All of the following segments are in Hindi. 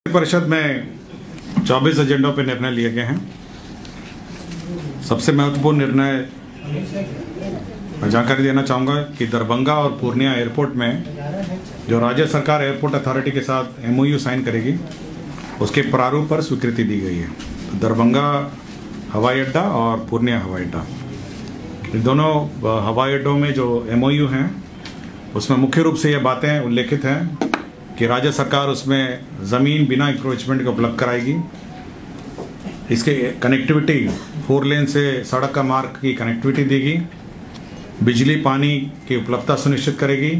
परिषद में 24 एजेंडों पर निर्णय लिए गए हैं। सबसे महत्वपूर्ण निर्णय मैं जानकारी देना चाहूँगा कि दरभंगा और पूर्णिया एयरपोर्ट में जो राज्य सरकार एयरपोर्ट अथॉरिटी के साथ MOU साइन करेगी, उसके प्रारूप पर स्वीकृति दी गई है। तो दरभंगा हवाई अड्डा और पूर्णिया हवाई अड्डा, इन दोनों हवाई अड्डों में जो MOU हैं उसमें मुख्य रूप से ये बातें उल्लेखित हैं कि राज्य सरकार उसमें ज़मीन बिना इंक्रोचमेंट को उपलब्ध कराएगी। इसके कनेक्टिविटी 4 लेन से सड़क का मार्ग की कनेक्टिविटी देगी, बिजली पानी की उपलब्धता सुनिश्चित करेगी,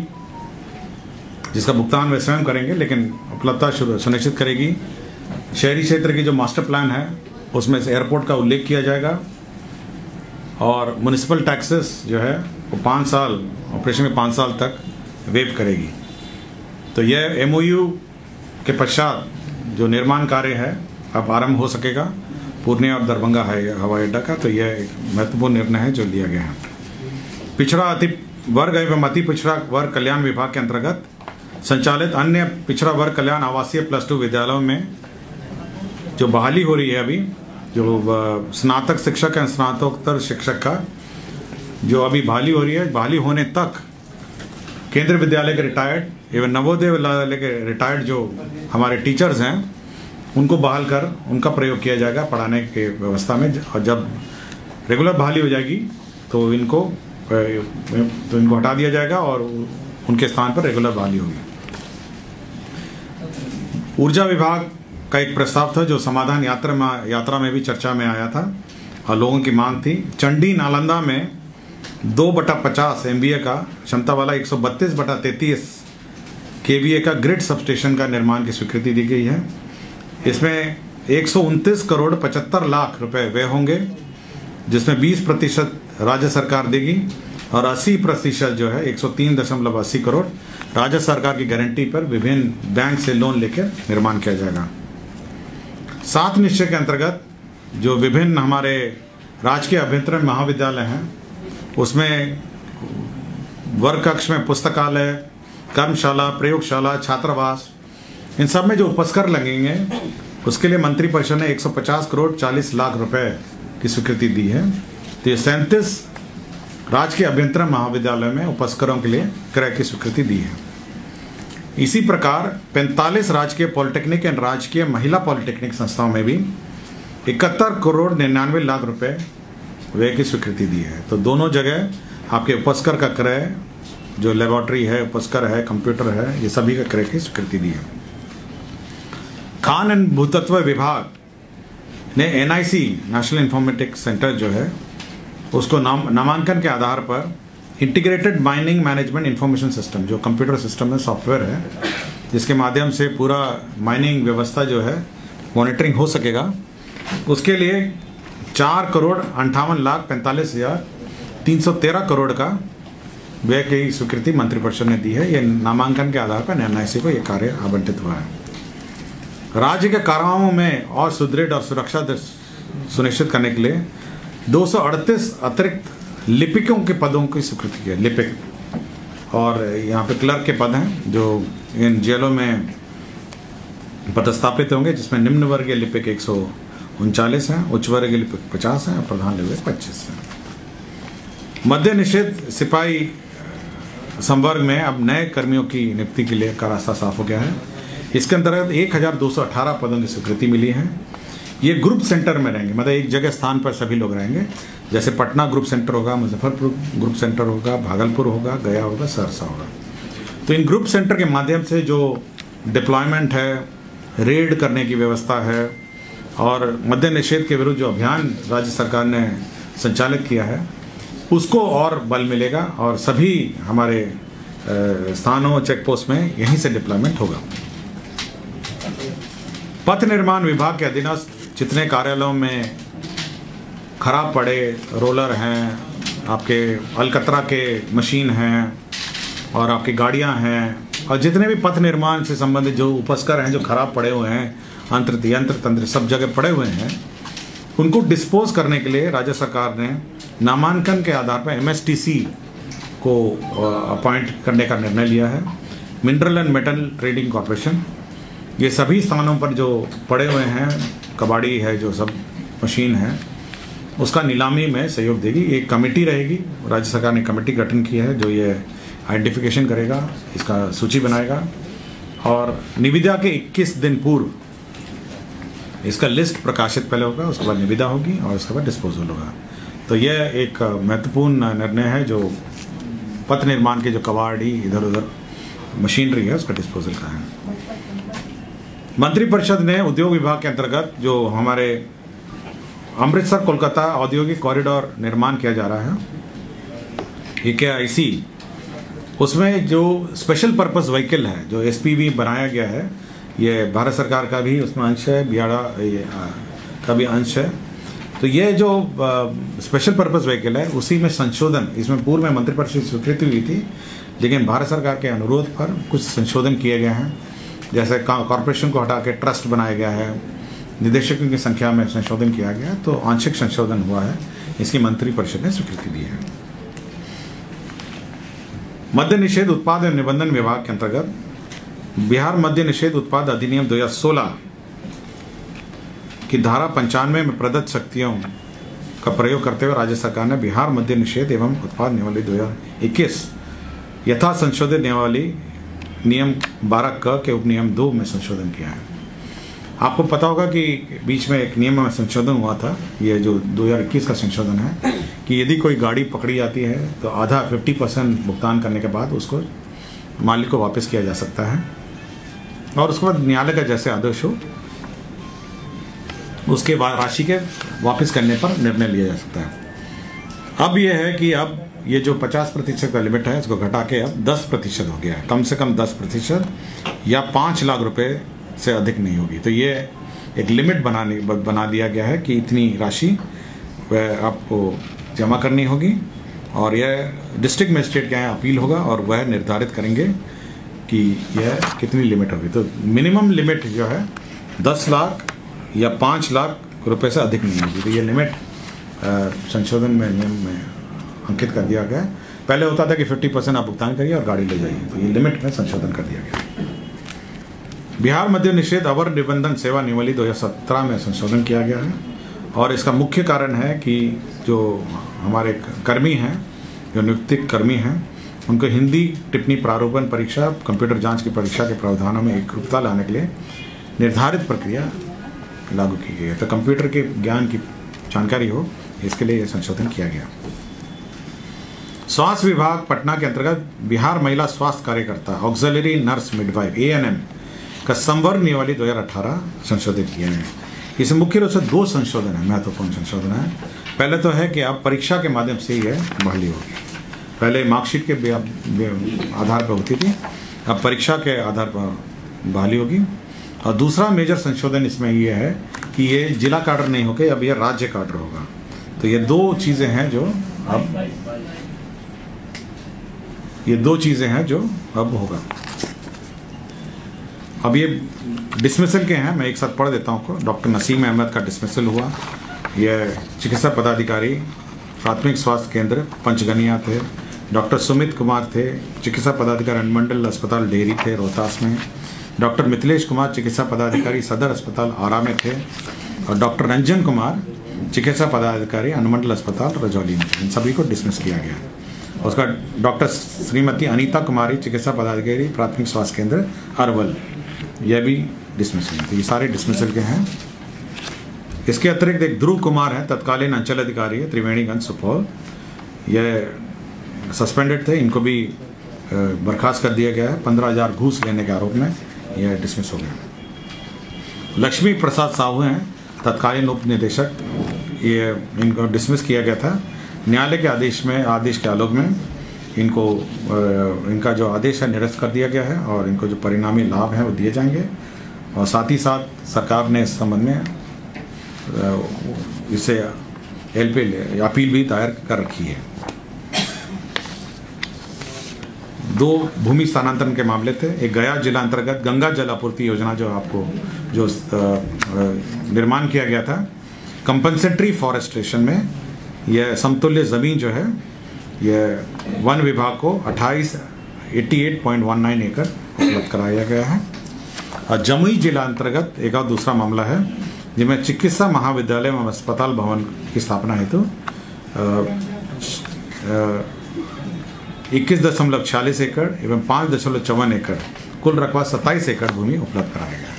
जिसका भुगतान वे स्वयं करेंगे लेकिन उपलब्धता सुनिश्चित करेगी। शहरी क्षेत्र की जो मास्टर प्लान है उसमें से एयरपोर्ट का उल्लेख किया जाएगा और म्युनिसिपल टैक्सेस जो है वो 5 साल ऑपरेशन के 5 साल तक वेव करेगी। तो यह MOU के पश्चात जो निर्माण कार्य है अब आरंभ हो सकेगा पूर्णिया और दरभंगा हवाई अड्डा का। तो यह एक महत्वपूर्ण निर्णय है जो लिया गया है। पिछड़ा अति वर्ग एवं अति पिछड़ा वर्ग कल्याण विभाग के अंतर्गत संचालित अन्य पिछड़ा वर्ग कल्याण आवासीय +2 विद्यालयों में जो बहाली हो रही है, अभी जो स्नातक शिक्षक या स्नातकोत्तर शिक्षक का जो अभी बहाली हो रही है, बहाली होने तक केंद्रीय विद्यालय के रिटायर्ड एवं नवोदय विद्यालय के रिटायर्ड जो हमारे टीचर्स हैं उनको बहाल कर उनका प्रयोग किया जाएगा पढ़ाने के व्यवस्था में। और जब रेगुलर बहाली हो जाएगी तो इनको हटा दिया जाएगा और उनके स्थान पर रेगुलर बहाली होगी। ऊर्जा विभाग का एक प्रस्ताव था जो समाधान यात्रा में भी चर्चा में आया था और लोगों की मांग थी। चंडी नालंदा में 2/50 MVA का क्षमता वाला 132/33 KVA का ग्रिड सबस्टेशन का निर्माण की स्वीकृति दी गई है। इसमें 129 करोड़ 75 लाख रुपए व्यय होंगे, जिसमें 20% राज्य सरकार देगी और 80% जो है 103.80 करोड़ राज्य सरकार की गारंटी पर विभिन्न बैंक से लोन लेकर निर्माण किया जाएगा। 7 निश्चय के अंतर्गत जो विभिन्न हमारे राजकीय अभ्यंतरण महाविद्यालय हैं उसमें वर्ग कक्ष में पुस्तकालय, कर्मशाला, प्रयोगशाला, छात्रावास, इन सब में जो उपस्कर लगेंगे उसके लिए मंत्रिपरिषद ने 150 करोड़ 40 लाख रुपए की स्वीकृति दी है। तो ये 37 राजकीय अभ्यंतरण महाविद्यालय में उपस्करों के लिए क्रय की स्वीकृति दी है। इसी प्रकार 45 राजकीय पॉलिटेक्निक एवं राजकीय महिला पॉलिटेक्निक संस्थाओं में भी 71 करोड़ 99 लाख रुपए व्यय की स्वीकृति दी है। तो दोनों जगह आपके उपस्कर का क्रय, जो लेबोरेटरी है, उपस्कर है, कंप्यूटर है, ये सभी का क्रय की स्वीकृति दी है। खान एवं भूतत्व विभाग ने NIC नेशनल इन्फॉर्मेटिक्स सेंटर जो है उसको नामांकन के आधार पर integrated mining management information system, जो कंप्यूटर सिस्टम है, सॉफ्टवेयर है, जिसके माध्यम से पूरा माइनिंग व्यवस्था जो है मॉनिटरिंग हो सकेगा, उसके लिए 4 करोड़ 58 लाख 45 हजार 313 करोड़ का व्यय की स्वीकृति मंत्रिपरिषद ने दी है। ये नामांकन के आधार पर NIC को यह कार्य आवंटित हुआ है। राज्य के काराओं में और सुदृढ़ और सुरक्षा सुनिश्चित करने के लिए 238 अतिरिक्त लिपिकों के पदों की स्वीकृति है। लिपिक और यहाँ पे क्लर्क के पद हैं जो इन जेलों में पदस्थापित होंगे, जिसमें निम्न वर्गीय लिपिक 139 हैं, उच्च वर्गीय लिपिक 50 हैं और प्रधान लिपिक 25 हैं। मद्य निषेध सिपाही संवर्ग में अब नए कर्मियों की नियुक्ति के लिए का रास्ता साफ हो गया है। इसके अंतर्गत 1218 पदों की स्वीकृति मिली है। ये ग्रुप सेंटर में रहेंगे, मतलब एक जगह स्थान पर सभी लोग रहेंगे। जैसे पटना ग्रुप सेंटर होगा, मुजफ्फरपुर ग्रुप सेंटर होगा, भागलपुर होगा, गया होगा, सहरसा होगा। तो इन ग्रुप सेंटर के माध्यम से जो डिप्लॉयमेंट है, रेड करने की व्यवस्था है और मद्य निषेध के विरुद्ध जो अभियान राज्य सरकार ने संचालित किया है उसको और बल मिलेगा और सभी हमारे स्थानों, चेक पोस्ट में यहीं से डिप्लॉयमेंट होगा। पथ निर्माण विभाग के अधीनस्थ जितने कार्यालयों में खराब पड़े रोलर हैं, आपके अलकतरा के मशीन हैं और आपकी गाड़ियां हैं और जितने भी पथ निर्माण से संबंधित जो उपस्कर हैं जो खराब पड़े हुए हैं, यंत्र तंत्र सब जगह पड़े हुए हैं, उनको डिस्पोज करने के लिए राज्य सरकार ने नामांकन के आधार पर MSTC को अपॉइंट करने का निर्णय लिया है। Mineral and metal trading corporation ये सभी स्थानों पर जो पड़े हुए हैं कबाड़ी है, जो सब मशीन है, उसका नीलामी में सहयोग देगी। एक कमेटी रहेगी, राज्य सरकार ने कमेटी गठन की है जो ये आइडेंटिफिकेशन करेगा, इसका सूची बनाएगा और निविदा के 21 दिन पूर्व इसका लिस्ट प्रकाशित पहले होगा, उसके बाद निविदा होगी और उसके बाद डिस्पोजल होगा। तो यह एक महत्वपूर्ण निर्णय है जो पथ निर्माण के जो कबाड़ी इधर उधर मशीनरी है उसका डिस्पोजल का है। मंत्रिपरिषद ने उद्योग विभाग के अंतर्गत जो हमारे अमृतसर कोलकाता औद्योगिक कॉरिडोर निर्माण किया जा रहा है, AKIC, उसमें जो स्पेशल पर्पस व्हीकल है जो SPV बनाया गया है, ये भारत सरकार का भी उसमें अंश है, बियाड़ा का भी अंश है। तो ये जो स्पेशल पर्पस व्हीकल है उसी में संशोधन, इसमें पूर्व में मंत्रिपरिषद स्वीकृति हुई थी, लेकिन भारत सरकार के अनुरोध पर कुछ संशोधन किए गए हैं। जैसे कॉरपोरेशन को हटा के ट्रस्ट बनाया गया है, निदेशकों की संख्या में संशोधन किया गया, तो आंशिक संशोधन हुआ है, इसकी मंत्रिपरिषद ने स्वीकृति दी है। मद्य निषेध उत्पाद एवं निबंधन विभाग के अंतर्गत बिहार मद्य निषेध उत्पाद अधिनियम 2016 की धारा 95 में प्रदत्त शक्तियों का प्रयोग करते हुए राज्य सरकार ने बिहार मद्य निषेध एवं उत्पाद नियमावली 2021 यथा संशोधित नियमावली नियम 12 क के उपनियम 2 में संशोधन किया है। आपको पता होगा कि बीच में एक नियम में संशोधन हुआ था, ये जो 2021 का संशोधन है, कि यदि कोई गाड़ी पकड़ी जाती है तो आधा 50% भुगतान करने के बाद उसको मालिक को वापस किया जा सकता है और उसके बाद न्यायालय का जैसे आदेश हो उसके बाद राशि के वापस करने पर निर्णय लिया जा सकता है। अब यह है कि अब ये जो 50% का लिमिट है इसको घटा के अब 10% हो गया है, कम से कम 10% या 5 लाख रुपए से अधिक नहीं होगी। तो ये एक लिमिट बना दिया गया है कि इतनी राशि वह आपको जमा करनी होगी और यह डिस्ट्रिक्ट मजिस्ट्रेट के यहाँ अपील होगा और वह निर्धारित करेंगे कि यह कितनी लिमिट होगी। तो मिनिमम लिमिट जो है 10 लाख या 5 लाख रुपए से अधिक नहीं होगी। तो ये लिमिट संशोधन में नियम में अंकित कर दिया गया है। पहले होता था कि 50% आप भुगतान करिए और गाड़ी ले जाइए, तो ये लिमिट में संशोधन कर दिया गया। बिहार मद्य निषेध अवर निबंधन सेवा नियमावली 2017 में संशोधन किया गया है और इसका मुख्य कारण है कि जो हमारे कर्मी हैं, जो नियुक्ति कर्मी हैं, उनको हिंदी टिप्पणी प्रारूपण परीक्षा, कंप्यूटर जांच की परीक्षा के प्रावधानों में एकरूपता लाने के लिए निर्धारित प्रक्रिया लागू की गई है। तो कंप्यूटर के ज्ञान की जानकारी हो, इसके लिए यह संशोधन किया गया। स्वास्थ्य विभाग पटना के अंतर्गत बिहार महिला स्वास्थ्य कार्यकर्ता ऑक्सिलरी नर्स मिडवाइफ ANM का संवर्ग नियमावली 2018 संशोधित किए हैं। इसमें मुख्य रूप से 2 संशोधन है, महत्वपूर्ण संशोधन है। पहले तो है कि अब परीक्षा के माध्यम से यह बहाली होगी। पहले मार्कशीट के आधार पर होती थी, अब परीक्षा के आधार पर बहाली होगी। और दूसरा मेजर संशोधन इसमें यह है कि ये जिला काडर नहीं होकर अब यह राज्य काडर होगा। तो ये 2 चीज़ें हैं जो अब होगा। अब ये डिसमिसल के हैं, मैं एक साथ पढ़ देता हूँ आपको। डॉक्टर नसीम अहमद का डिसमिसल हुआ। यह चिकित्सा पदाधिकारी प्राथमिक स्वास्थ्य केंद्र पंचगनिया थे। डॉक्टर सुमित कुमार थे, चिकित्सा पदाधिकारी अनुमंडल अस्पताल डेहरी थे रोहतास में। डॉक्टर मिथिलेश कुमार चिकित्सा पदाधिकारी सदर अस्पताल आरा में थे और डॉक्टर रंजन कुमार चिकित्सा पदाधिकारी अनुमंडल अस्पताल रजौली में थे। इन सभी को डिसमिस किया गया। उसका डॉक्टर श्रीमती अनीता कुमारी चिकित्सा पदाधिकारी प्राथमिक स्वास्थ्य केंद्र अरवल, यह भी डिसमिस हुई। तो ये सारे डिसमिसल के हैं। इसके अतिरिक्त एक ध्रुव कुमार है, तत्कालीन अंचल अधिकारी है, त्रिवेणीगंज सुपौल, यह सस्पेंडेड थे, इनको भी बर्खास्त कर दिया गया है 15,000 घूस लेने के आरोप में, यह डिसमिस हो गया। लक्ष्मी प्रसाद साहू हैं, तत्कालीन उप निदेशक, ये इनको डिसमिस किया गया था। न्यायालय के आदेश के आलोक में इनका जो आदेश है निरस्त कर दिया गया है और इनको जो परिणामी लाभ हैं वो दिए जाएंगे। और साथ ही साथ सरकार ने इस संबंध में इसे अपील भी दायर कर रखी है। 2 भूमि स्थानांतरण के मामले थे। एक गया जिला अंतर्गत गंगा जल आपूर्ति योजना जो निर्माण किया गया था, कंपनसेटरी फॉरेस्टेशन में यह समतुल्य ज़मीन जो है यह वन विभाग को 88.19 एकड़ उपलब्ध कराया गया है। और जमुई जिला अंतर्गत एक और दूसरा मामला है जिसमें चिकित्सा महाविद्यालय एवं अस्पताल भवन की स्थापना हेतु 21.46 एकड़ एवं 5.54 एकड़ कुल रकबा 27 एकड़ भूमि उपलब्ध कराया गया।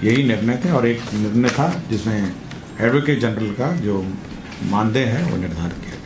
यही निर्णय थे और एक निर्णय था जिसमें एडवोकेट जनरल का जो मानदेय है वो निर्धारित किया गया।